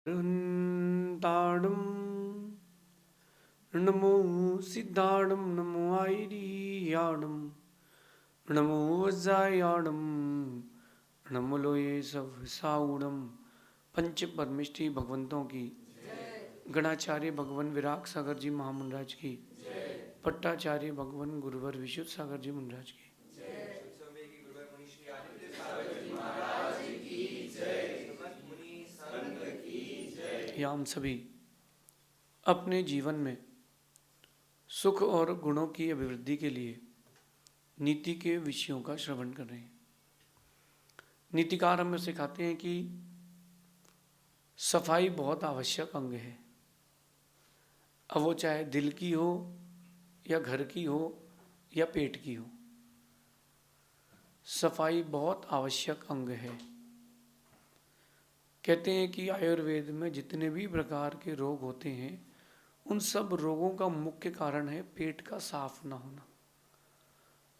ताड़म नमो सिद्धाणम नमो आयरियाणम नमो वज्रायाणम नमो लोये सब साउणम। पंच परमिष्टि भगवंतों की, गणाचार्य भगवान विराग सागर जी महामुंडराज की, पट्टाचार्य भगवान गुरुवर विशुद्ध सागर जी मुंडराज की, या हम सभी अपने जीवन में सुख और गुणों की अभिवृद्धि के लिए नीति के विषयों का श्रवण कर रहे हैं। नीतिकार हमें सिखाते हैं कि सफाई बहुत आवश्यक अंग है। अब वो चाहे दिल की हो या घर की हो या पेट की हो, सफाई बहुत आवश्यक अंग है। कहते हैं कि आयुर्वेद में जितने भी प्रकार के रोग होते हैं, उन सब रोगों का मुख्य कारण है पेट का साफ ना होना।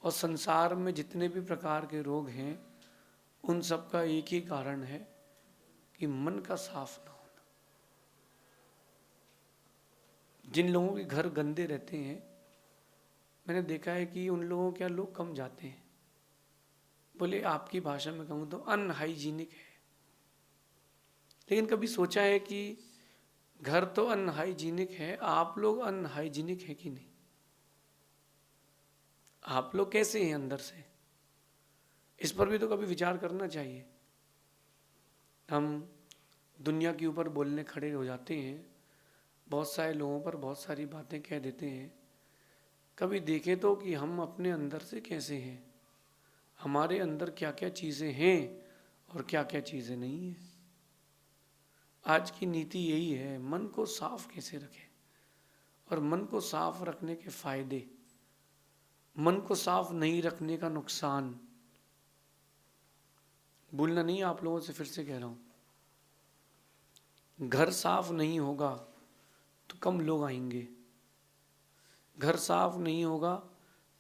और संसार में जितने भी प्रकार के रोग हैं, उन सब का एक ही कारण है कि मन का साफ ना होना। जिन लोगों के घर गंदे रहते हैं, मैंने देखा है कि उन लोगों के यहाँ लोग कम जाते हैं। बोले आपकी भाषा में कहूँ तो अनहाइजीनिक है। लेकिन कभी सोचा है कि घर तो अनहाइजीनिक है, आप लोग अनहाइजीनिक है कि नहीं? आप लोग कैसे हैं अंदर से? इस पर भी तो कभी विचार करना चाहिए। हम दुनिया के ऊपर बोलने खड़े हो जाते हैं, बहुत सारे लोगों पर बहुत सारी बातें कह देते हैं। कभी देखें तो कि हम अपने अंदर से कैसे हैं, हमारे अंदर क्या क्या चीज़ें हैं और क्या क्या चीज़ें नहीं हैं। आज की नीति यही है, मन को साफ कैसे रखें और मन को साफ रखने के फायदे, मन को साफ नहीं रखने का नुकसान। भूलना नहीं, आप लोगों से फिर से कह रहा हूं, घर साफ नहीं होगा तो कम लोग आएंगे, घर साफ नहीं होगा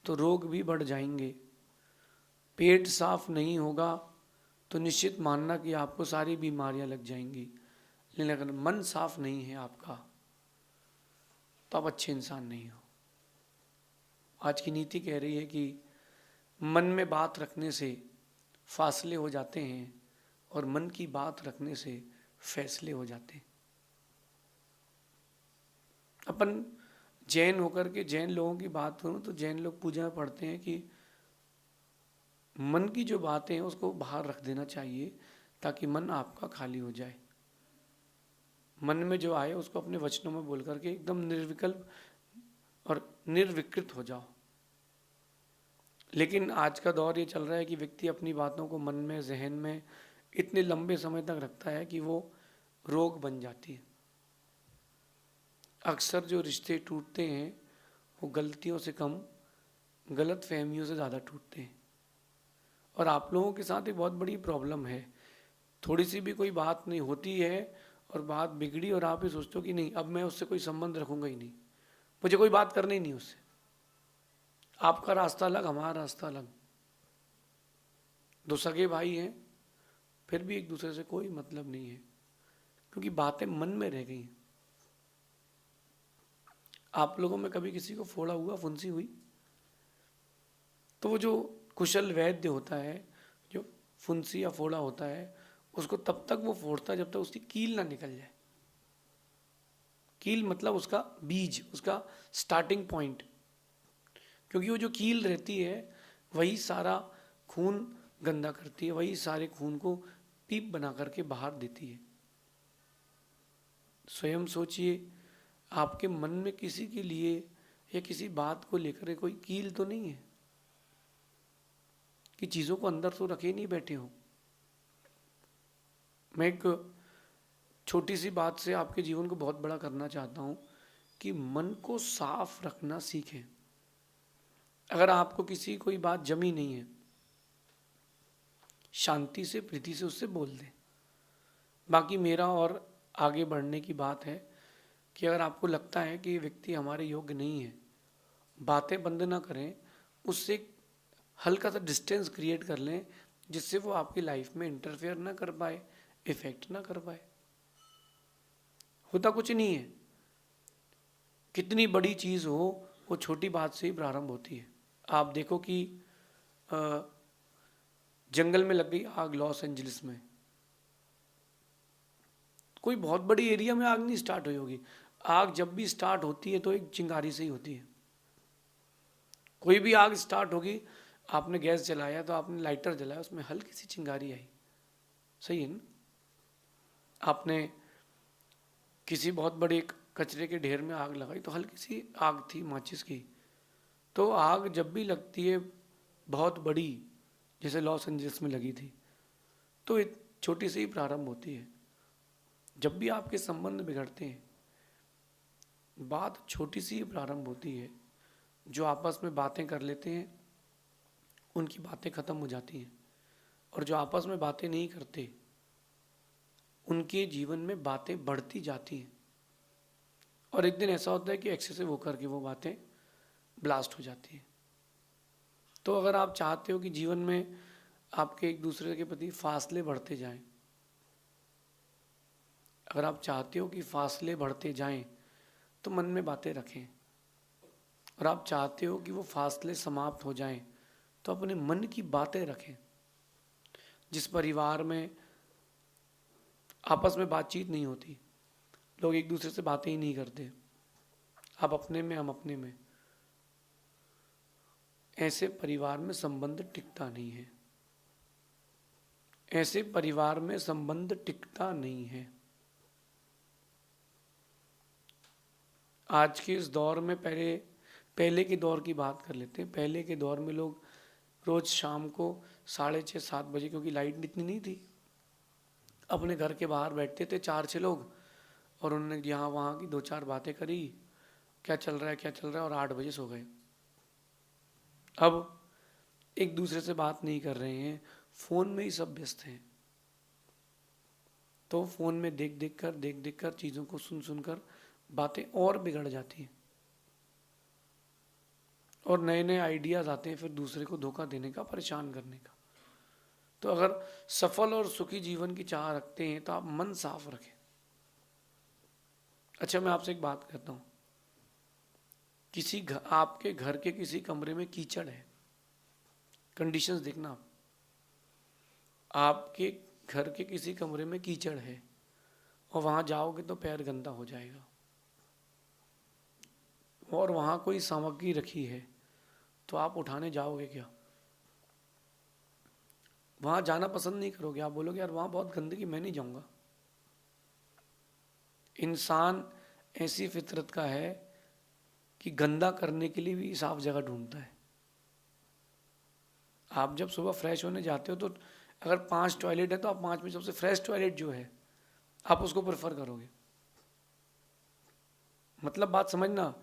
तो रोग भी बढ़ जाएंगे, पेट साफ नहीं होगा तो निश्चित मानना कि आपको सारी बीमारियां लग जाएंगी। लेकिन अगर मन साफ नहीं है आपका, तो आप अच्छे इंसान नहीं हो। आज की नीति कह रही है कि मन में बात रखने से फासले हो जाते हैं और मन की बात रखने से फैसले हो जाते हैं। अपन जैन होकर के जैन लोगों की बात करूं तो जैन लोग पूजा में पढ़ते हैं कि मन की जो बातें हैं उसको बाहर रख देना चाहिए, ताकि मन आपका खाली हो जाए। मन में जो आए उसको अपने वचनों में बोल करके एकदम निर्विकल्प और निर्विकृत हो जाओ। लेकिन आज का दौर ये चल रहा है कि व्यक्ति अपनी बातों को मन में, जहन में इतने लंबे समय तक रखता है कि वो रोग बन जाती है। अक्सर जो रिश्ते टूटते हैं वो गलतियों से कम गलत फहमियों से ज़्यादा टूटते हैं। और आप लोगों के साथ एक बहुत बड़ी प्रॉब्लम है, थोड़ी सी भी कोई बात नहीं होती है और बात बिगड़ी और आप ये सोचते हो कि नहीं अब मैं उससे कोई संबंध रखूंगा ही नहीं, मुझे कोई बात करनी ही नहीं उससे। आपका रास्ता अलग, हमारा रास्ता अलग, दो सगे भाई हैं, फिर भी एक दूसरे से कोई मतलब नहीं है, क्योंकि बातें मन में रह गई। आप लोगों में कभी किसी को फोड़ा हुआ, फुंसी हुई, तो वो जो कुशल वैद्य होता है, जो फुंसी या फोड़ा होता है, उसको तब तक वो फोड़ता है जब तक उसकी कील ना निकल जाए। कील मतलब उसका बीज, उसका स्टार्टिंग पॉइंट। क्योंकि वो जो कील रहती है वही सारा खून गंदा करती है, वही सारे खून को पीप बना करके बाहर देती है। स्वयं सोचिए, आपके मन में किसी के लिए या किसी बात को लेकर कोई कील तो नहीं है कि चीज़ों को अंदर तो रखे नहीं बैठे हो। मैं एक छोटी सी बात से आपके जीवन को बहुत बड़ा करना चाहता हूँ कि मन को साफ रखना सीखें। अगर आपको किसी कोई बात जमी नहीं है, शांति से, प्रीति से उससे बोल दें। बाकी मेरा और आगे बढ़ने की बात है कि अगर आपको लगता है कि ये व्यक्ति हमारे योग्य नहीं है, बातें बंद ना करें, उससे हल्का सा डिस्टेंस क्रिएट कर लें, जिससे वो आपकी लाइफ में इंटरफेयर ना कर पाए, इफेक्ट ना कर पाए। होता कुछ नहीं है। कितनी बड़ी चीज हो वो छोटी बात से ही प्रारंभ होती है। आप देखो कि जंगल में लग गई आग लॉस एंजलिस में, कोई बहुत बड़ी एरिया में आग नहीं स्टार्ट हुई होगी। आग जब भी स्टार्ट होती है तो एक चिंगारी से ही होती है। कोई भी आग स्टार्ट होगी, आपने गैस जलाया तो आपने लाइटर जलाया, उसमें हल्की सी चिंगारी आई, सही है ना। आपने किसी बहुत बड़े कचरे के ढेर में आग लगाई तो हल्की सी आग थी माचिस की। तो आग जब भी लगती है बहुत बड़ी, जैसे लॉस एंजलिस में लगी थी, तो एक छोटी सी ही प्रारंभ होती है। जब भी आपके संबंध बिगड़ते हैं, बात छोटी सी ही प्रारंभ होती है। जो आपस में बातें कर लेते हैं उनकी बातें खत्म हो जाती हैं, और जो आपस में बातें नहीं करते उनके जीवन में बातें बढ़ती जाती हैं, और एक दिन ऐसा होता है कि एक्सेसिव होकर के वो बातें ब्लास्ट हो जाती हैं। तो अगर आप चाहते हो कि जीवन में आपके एक दूसरे के प्रति फासले बढ़ते जाएं, अगर आप चाहते हो कि फासले बढ़ते जाएं, तो मन में बातें रखें। और आप चाहते हो कि वो फासले समाप्त हो जाएं, तो अपने मन की बातें रखें। जिस परिवार में आपस में बातचीत नहीं होती, लोग एक दूसरे से बातें ही नहीं करते, आप अपने में हम अपने में, ऐसे परिवार में संबंध टिकता नहीं है। ऐसे परिवार में संबंध टिकता नहीं है। आज के इस दौर में पहले के दौर की बात कर लेते हैं। पहले के दौर में लोग रोज शाम को 6:30-7 बजे, क्योंकि लाइट इतनी नहीं थी, अपने घर के बाहर बैठते थे 4-6 लोग, और उन्होंने यहाँ वहाँ की 2-4 बातें करी, क्या चल रहा है क्या चल रहा है, और 8 बजे सो गए। अब एक दूसरे से बात नहीं कर रहे हैं, फोन में ही सब व्यस्त हैं। तो फोन में देख देख कर चीजों को सुन सुनकर बातें और बिगड़ जाती हैं, और नए नए आइडियाज आते हैं फिर दूसरे को धोखा देने का, परेशान करने का। तो अगर सफल और सुखी जीवन की चाह रखते हैं तो आप मन साफ रखें। अच्छा, मैं आपसे एक बात कहता हूं, आपके घर के किसी कमरे में कीचड़ है, कंडीशंस देखना आपके घर के किसी कमरे में कीचड़ है, और वहां जाओगे तो पैर गंदा हो जाएगा, और वहां कोई सामग्री रखी है तो आप उठाने जाओगे क्या? वहां जाना पसंद नहीं करोगे, आप बोलोगे यार वहां बहुत गंदगी, मैं नहीं जाऊंगा। इंसान ऐसी फितरत का है कि गंदा करने के लिए भी साफ जगह ढूंढता है। आप जब सुबह फ्रेश होने जाते हो तो अगर 5 टॉयलेट है तो आप 5 में सबसे फ्रेश टॉयलेट जो है आप उसको प्रेफर करोगे। मतलब बात समझना,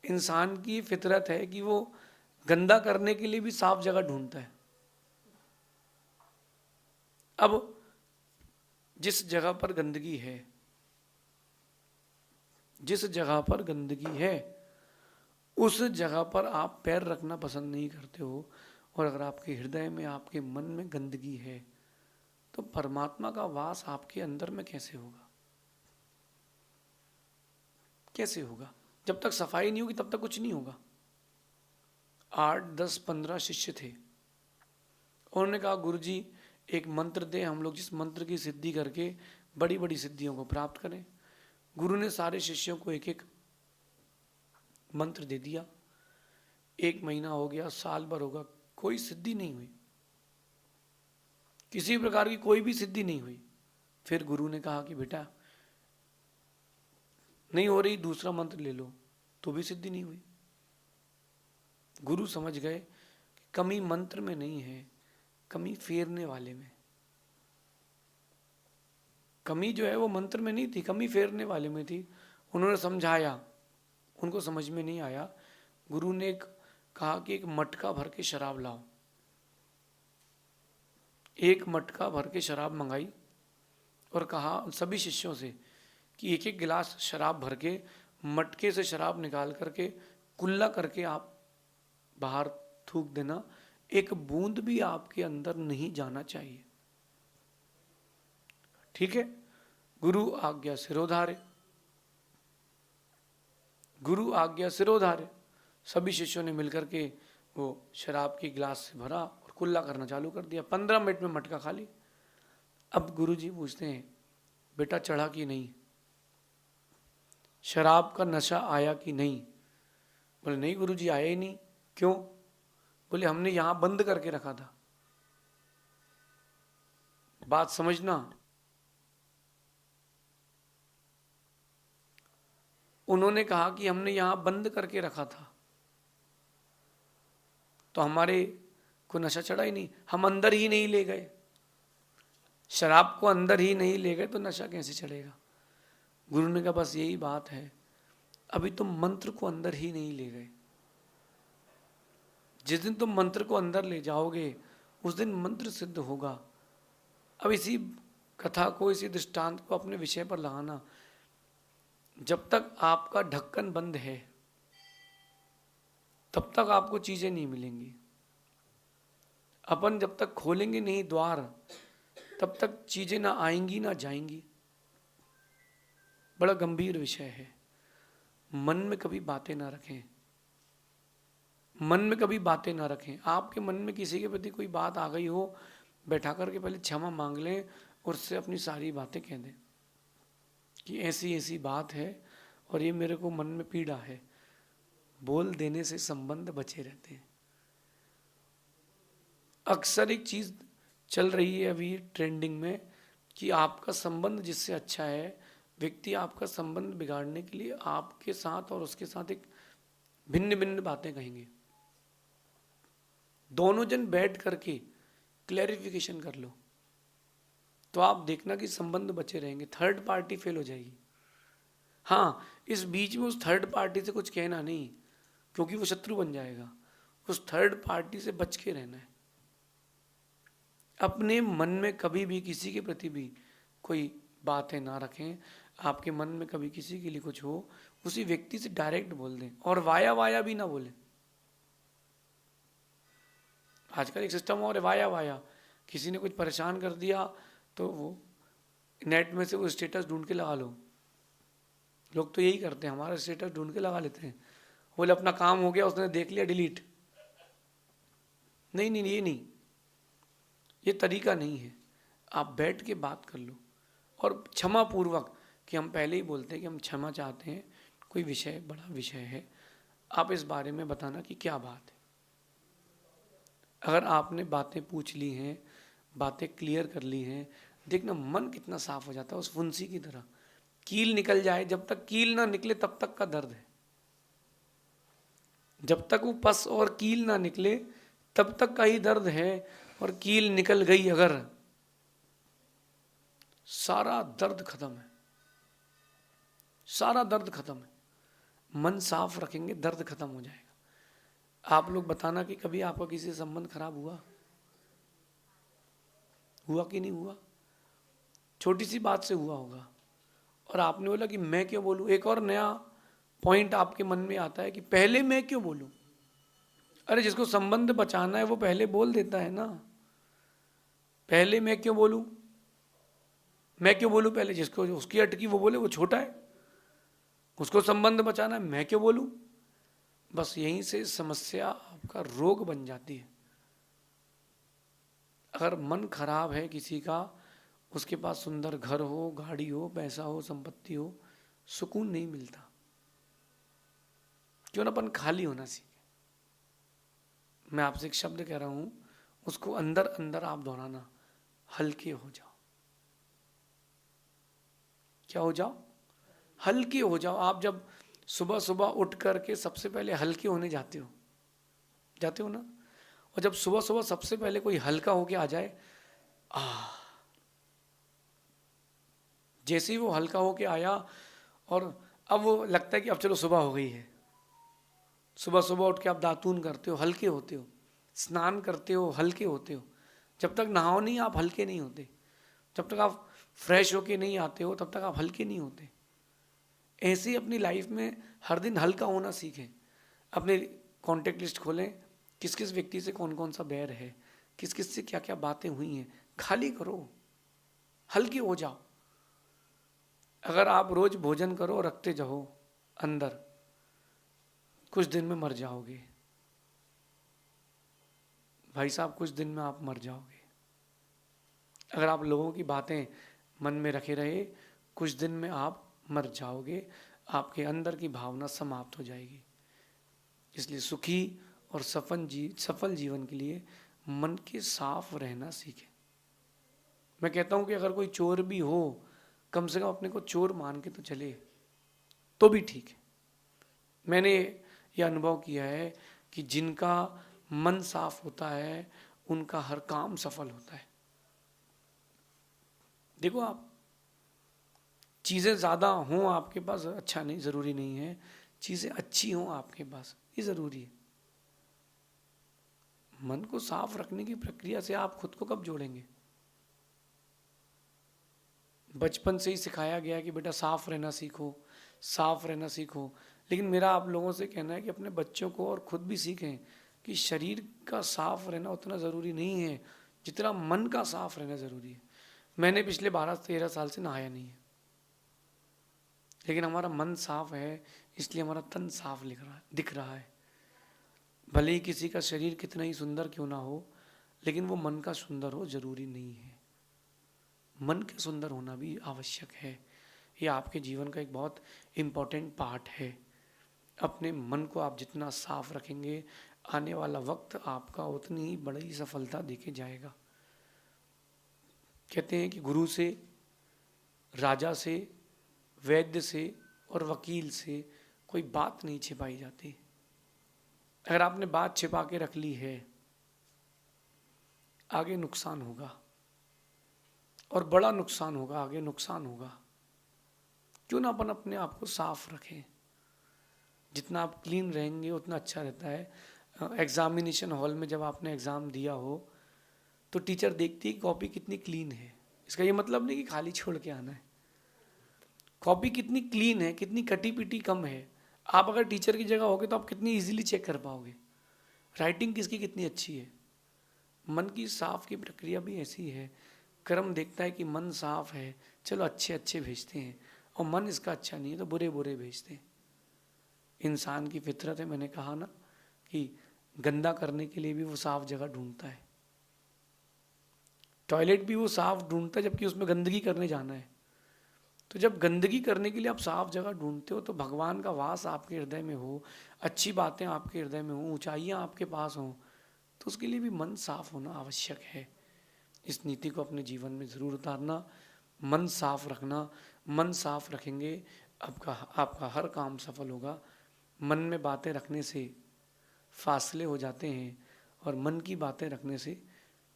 इंसान की फितरत है कि वो गंदा करने के लिए भी साफ जगह ढूंढता है। अब जिस जगह पर गंदगी है, जिस जगह पर गंदगी है उस जगह पर आप पैर रखना पसंद नहीं करते हो, और अगर आपके हृदय में, आपके मन में गंदगी है, तो परमात्मा का वास आपके अंदर में कैसे होगा? कैसे होगा? जब तक सफाई नहीं होगी तब तक कुछ नहीं होगा। 8, 10, 15 शिष्य थे, उन्होंने कहा गुरुजी एक मंत्र दे, हम लोग जिस मंत्र की सिद्धि करके बड़ी बड़ी सिद्धियों को प्राप्त करें। गुरु ने सारे शिष्यों को एक एक मंत्र दे दिया। 1 महीना हो गया, साल भर होगा, कोई सिद्धि नहीं हुई, किसी प्रकार की कोई भी सिद्धि नहीं हुई। फिर गुरु ने कहा कि बेटा नहीं हो रही, दूसरा मंत्र ले लो, तो भी सिद्धि नहीं हुई। गुरु समझ गए कि कमी मंत्र में नहीं है, कमी फेरने वाले में। कमी जो है वो मंत्र में नहीं थी, कमी फेरने वाले में थी। उन्होंने समझाया, उनको समझ में नहीं आया। गुरु ने कहा कि एक मटका भर के शराब लाओ। एक मटका भर के शराब मंगाई और कहा सभी शिष्यों से कि एक एक गिलास शराब भर के मटके से शराब निकाल करके कुल्ला करके आप बाहर थूक देना, एक बूंद भी आपके अंदर नहीं जाना चाहिए। ठीक है, गुरु आज्ञा सिरोधार्य। गुरु आज्ञा सिरोधार्य। सभी शिष्यों ने मिलकर के वो शराब की गिलास से भरा और कुल्ला करना चालू कर दिया। 15 मिनट में मटका खाली। अब गुरु जी पूछते हैं, बेटा चढ़ा कि नहीं, शराब का नशा आया कि नहीं? बोले नहीं गुरु जी, आया ही नहीं। क्यों? बोले हमने यहां बंद करके रखा था। बात समझना, उन्होंने कहा कि हमने यहां बंद करके रखा था, तो हमारे को नशा चढ़ा ही नहीं, हम अंदर ही नहीं ले गए। शराब को अंदर ही नहीं ले गए तो नशा कैसे चढ़ेगा? गुरु ने कहा बस यही बात है, अभी तुम मंत्र को अंदर ही नहीं ले गए। जिस दिन तुम मंत्र को अंदर ले जाओगे उस दिन मंत्र सिद्ध होगा। अब इसी कथा को, इसी दृष्टांत को अपने विषय पर लगाना। जब तक आपका ढक्कन बंद है तब तक आपको चीजें नहीं मिलेंगी। अपन जब तक खोलेंगे नहीं द्वार तब तक चीजें ना आएंगी ना जाएंगी। बड़ा गंभीर विषय है। मन में कभी बातें ना रखें, मन में कभी बातें ना रखें। आपके मन में किसी के प्रति कोई बात आ गई हो, बैठा करके पहले क्षमा मांग लें और उससे अपनी सारी बातें कह दें कि ऐसी ऐसी बात है और ये मेरे को मन में पीड़ा है। बोल देने से संबंध बचे रहते हैं। अक्सर एक चीज चल रही है अभी ट्रेंडिंग में कि आपका संबंध जिससे अच्छा है, व्यक्ति आपका संबंध बिगाड़ने के लिए आपके साथ और उसके साथ एक भिन्न भिन्न बातें कहेंगे। दोनों जन बैठ करके क्लैरिफिकेशन कर लो तो आप देखना कि संबंध बचे रहेंगे, थर्ड पार्टी फेल हो जाएगी। हाँ, इस बीच में उस थर्ड पार्टी से कुछ कहना नहीं, क्योंकि वो शत्रु बन जाएगा। उस थर्ड पार्टी से बच के रहना है। अपने मन में कभी भी किसी के प्रति भी कोई बातें ना रखें। आपके मन में कभी किसी के लिए कुछ हो, उसी व्यक्ति से डायरेक्ट बोल दें और वाया वाया भी ना बोलें। आजकल एक सिस्टम और है वाया वाया। किसी ने कुछ परेशान कर दिया तो वो नेट में से वो स्टेटस ढूंढ के लगा लो। लोग तो यही करते हैं, हमारा स्टेटस ढूंढ के लगा लेते हैं। बोले अपना काम हो गया, उसने देख लिया, डिलीट। नहीं नहीं, ये नहीं, ये तरीका नहीं है। आप बैठ के बात कर लो और क्षमा पूर्वक, कि हम पहले ही बोलते हैं कि हम क्षमा चाहते हैं, कोई विषय बड़ा विषय है, आप इस बारे में बताना कि क्या बात है। अगर आपने बातें पूछ ली हैं, बातें क्लियर कर ली हैं, देखना मन कितना साफ हो जाता है। उस फुंसी की तरह कील निकल जाए, जब तक कील ना निकले तब तक का दर्द है। जब तक वो पस और कील ना निकले तब तक का ही दर्द है, और कील निकल गई अगर, सारा दर्द खत्म है, सारा दर्द खत्म है। मन साफ रखेंगे, दर्द खत्म हो जाएगा। आप लोग बताना कि कभी आपका किसी से संबंध खराब हुआ कि नहीं हुआ? छोटी सी बात से हुआ होगा और आपने बोला कि मैं क्यों बोलूं। एक और नया पॉइंट आपके मन में आता है कि पहले मैं क्यों बोलूं। अरे जिसको संबंध बचाना है वो पहले बोल देता है ना। पहले मैं क्यों बोलूं, मैं क्यों बोलूं पहले? जिसको उसकी अटकी वो बोले, वो छोटा है, उसको संबंध बचाना है, मैं क्यों बोलूं? बस यहीं से समस्या आपका रोग बन जाती है। अगर मन खराब है किसी का, उसके पास सुंदर घर हो, गाड़ी हो, पैसा हो, संपत्ति हो, सुकून नहीं मिलता। क्यों ना अपन खाली होना सीखे। मैं आपसे एक शब्द कह रहा हूं, उसको अंदर अंदर आप दोहराना, हल्के हो जाओ। क्या हो जाओ? हल्के हो जाओ। आप जब सुबह सुबह उठ करके सबसे पहले हल्के होने जाते हो ना, और जब सुबह सुबह सबसे पहले कोई हल्का होके आ जाए, जैसे ही वो हल्का होके आया और अब वो लगता है कि अब चलो सुबह हो गई है। सुबह सुबह उठ के आप दातून करते हो, हल्के होते हो, स्नान करते हो, हल्के होते हो। जब तक नहाओ नहीं आप हल्के नहीं होते। जब तक आप फ्रेश होके नहीं आते हो तब तक आप हल्के नहीं होते। ऐसे ही अपनी लाइफ में हर दिन हल्का होना सीखें। अपने कॉन्टेक्ट लिस्ट खोलें, किस किस व्यक्ति से कौन कौन सा बैर है, किस किस से क्या क्या बातें हुई हैं, खाली करो, हल्के हो जाओ। अगर आप रोज भोजन करो, रखते जाओ अंदर, कुछ दिन में मर जाओगे भाई साहब, कुछ दिन में आप मर जाओगे। अगर आप लोगों की बातें मन में रखे रहे, कुछ दिन में आप मर जाओगे, आपके अंदर की भावना समाप्त हो जाएगी। इसलिए सुखी और सफल जीवन के लिए मन के साफ रहना सीखें। मैं कहता हूं कि अगर कोई चोर भी हो, कम से कम अपने को चोर मान के तो चले, तो भी ठीक है। मैंने ये अनुभव किया है कि जिनका मन साफ होता है उनका हर काम सफल होता है। देखो, आप चीज़ें ज़्यादा हों आपके पास अच्छा नहीं, ज़रूरी नहीं है। चीज़ें अच्छी हों आपके पास, ये ज़रूरी है। मन को साफ रखने की प्रक्रिया से आप खुद को कब जोड़ेंगे? बचपन से ही सिखाया गया कि बेटा साफ रहना सीखो, साफ रहना सीखो। लेकिन मेरा आप लोगों से कहना है कि अपने बच्चों को और खुद भी सीखें कि शरीर का साफ रहना उतना ज़रूरी नहीं है जितना मन का साफ रहना ज़रूरी है। मैंने पिछले 12-13 साल से नहाया नहीं है, लेकिन हमारा मन साफ है, इसलिए हमारा तन साफ दिख रहा है। भले ही किसी का शरीर कितना ही सुंदर क्यों ना हो, लेकिन वो मन का सुंदर हो जरूरी नहीं है। मन के सुंदर होना भी आवश्यक है। ये आपके जीवन का एक बहुत इम्पोर्टेंट पार्ट है। अपने मन को आप जितना साफ रखेंगे, आने वाला वक्त आपका उतनी ही बड़ी सफलता देके जाएगा। कहते हैं कि गुरु से, राजा से, वैद्य से और वकील से कोई बात नहीं छिपाई जाती। अगर आपने बात छिपा के रख ली है, आगे नुकसान होगा, और बड़ा नुकसान होगा, आगे नुकसान होगा। क्यों ना अपन अपने आप को साफ रखें। जितना आप क्लीन रहेंगे उतना अच्छा रहता है। एग्जामिनेशन हॉल में जब आपने एग्ज़ाम दिया हो तो टीचर देखती है कॉपी कितनी क्लीन है। इसका ये मतलब नहीं कि खाली छोड़ के आना है। कॉपी कितनी क्लीन है, कितनी कटी पिटी कम है। आप अगर टीचर की जगह होगे तो आप कितनी इजीली चेक कर पाओगे राइटिंग किसकी कितनी अच्छी है। मन की साफ की प्रक्रिया भी ऐसी है। कर्म देखता है कि मन साफ है, चलो अच्छे अच्छे भेजते हैं, और मन इसका अच्छा नहीं है तो बुरे बुरे भेजते हैं। इंसान की फितरत है। मैंने कहा ना कि गंदा करने के लिए भी वो साफ जगह ढूंढता है। टॉयलेट भी वो साफ ढूंढता है जबकि उसमें गंदगी करने जाना है। तो जब गंदगी करने के लिए आप साफ जगह ढूंढते हो तो भगवान का वास आपके हृदय में हो, अच्छी बातें आपके हृदय में हो, ऊंचाइयां आपके पास हों, तो उसके लिए भी मन साफ होना आवश्यक है। इस नीति को अपने जीवन में ज़रूर उतारना। मन साफ रखना। मन साफ रखेंगे, आपका हर काम सफल होगा। मन में बातें रखने से फासले हो जाते हैं और मन की बातें रखने से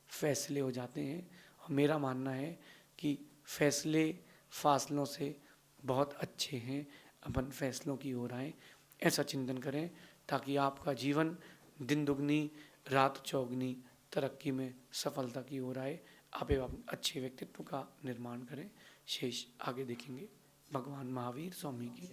फैसले हो जाते हैं। और मेरा मानना है कि फैसले फासलों से बहुत अच्छे हैं। अपन फैसलों की ओर आएँ, ऐसा चिंतन करें ताकि आपका जीवन दिन दुगनी रात चौगनी तरक्की में सफलता की ओर आए। आप एवं अच्छे व्यक्तित्व का निर्माण करें। शेष आगे देखेंगे। भगवान महावीर स्वामी की